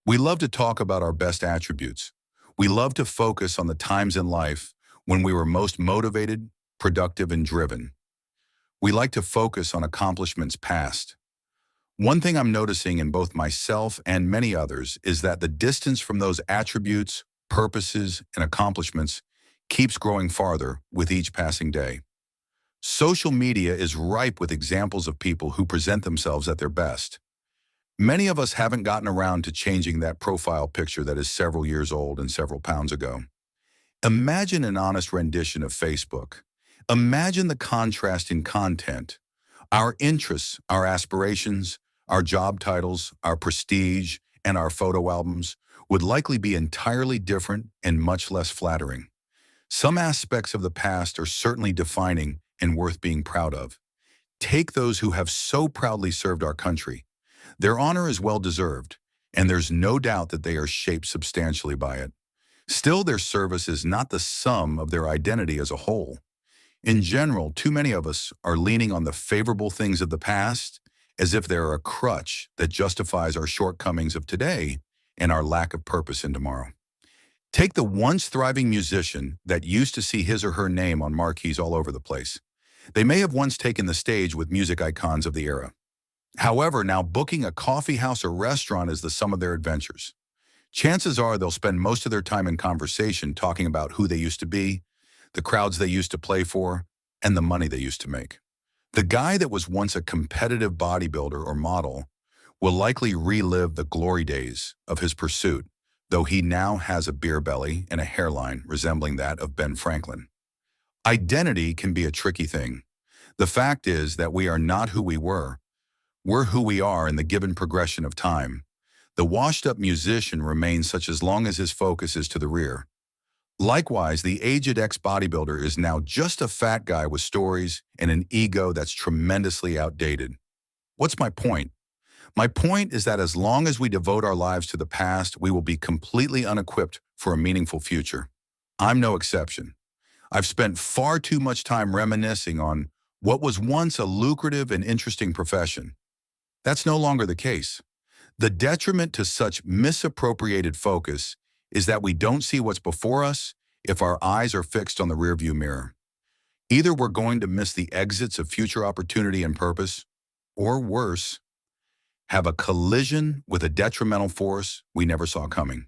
We love to talk about our best attributes. We love to focus on the times in life when we were most motivated, productive, and driven. We like to focus on accomplishments past. One thing I'm noticing in both myself and many others is that the distance from those attributes, purposes, and accomplishments keeps growing farther with each passing day. Social media is ripe with examples of people who present themselves at their best. Many of us haven't gotten around to changing that profile picture that is several years old and several pounds ago. Imagine an honest rendition of Facebook. Imagine the contrast in content. Our interests, our aspirations, our job titles, our prestige, and our photo albums would likely be entirely different and much less flattering. Some aspects of the past are certainly defining and worth being proud of. Take those who have so proudly served our country. Their honor is well-deserved, and there's no doubt that they are shaped substantially by it. Still, their service is not the sum of their identity as a whole. In general, too many of us are leaning on the favorable things of the past as if they're a crutch that justifies our shortcomings of today and our lack of purpose in tomorrow. Take the once thriving musician that used to see his or her name on marquees all over the place. They may have once taken the stage with music icons of the era. However, now booking a coffee house or restaurant is the sum of their adventures. Chances are they'll spend most of their time in conversation talking about who they used to be, the crowds they used to play for, and the money they used to make. The guy that was once a competitive bodybuilder or model will likely relive the glory days of his pursuit, though he now has a beer belly and a hairline resembling that of Ben Franklin. Identity can be a tricky thing. The fact is that we are not who we were. We're who we are in the given progression of time. The washed-up musician remains such as long as his focus is to the rear. Likewise, the aged ex-bodybuilder is now just a fat guy with stories and an ego that's tremendously outdated. What's my point? My point is that as long as we devote our lives to the past, we will be completely unequipped for a meaningful future. I'm no exception. I've spent far too much time reminiscing on what was once a lucrative and interesting profession. That's no longer the case. The detriment to such misappropriated focus is that we don't see what's before us if our eyes are fixed on the rearview mirror. Either we're going to miss the exits of future opportunity and purpose, or worse, have a collision with a detrimental force we never saw coming.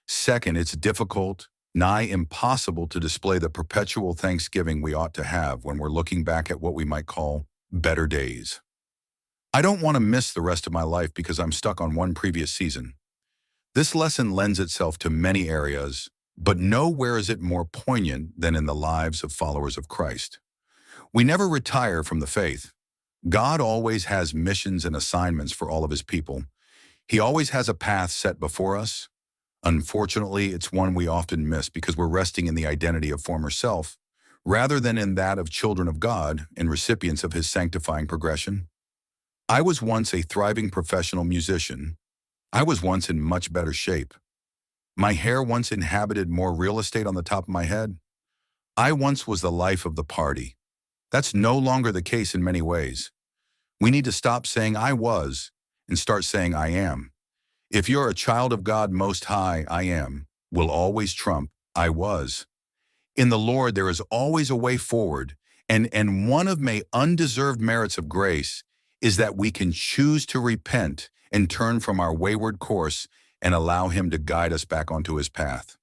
Second, it's difficult, nigh impossible to display the perpetual thanksgiving we ought to have when we're looking back at what we might call better days. I don't want to miss the rest of my life because I'm stuck on one previous season. This lesson lends itself to many areas, but nowhere is it more poignant than in the lives of followers of Christ. We never retire from the faith. God always has missions and assignments for all of his people. He always has a path set before us. Unfortunately, it's one we often miss because we're resting in the identity of former self, rather than in that of children of God and recipients of his sanctifying progression. I was once a thriving professional musician. I was once in much better shape. My hair once inhabited more real estate on the top of my head. I once was the life of the party. That's no longer the case in many ways. We need to stop saying I was and start saying I am. If you're a child of God Most High, I am, will always trump I was. In the Lord, there is always a way forward, and one of my undeserved merits of grace is that we can choose to repent and turn from our wayward course and allow him to guide us back onto his path.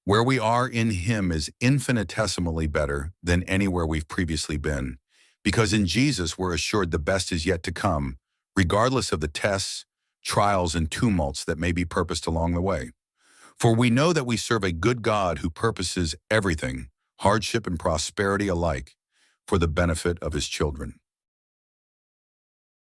Where we are in him is infinitesimally better than anywhere we've previously been, because in Jesus we're assured the best is yet to come, regardless of the tests, trials, and tumults that may be purposed along the way. For we know that we serve a good God who purposes everything, hardship and prosperity alike, for the benefit of his children.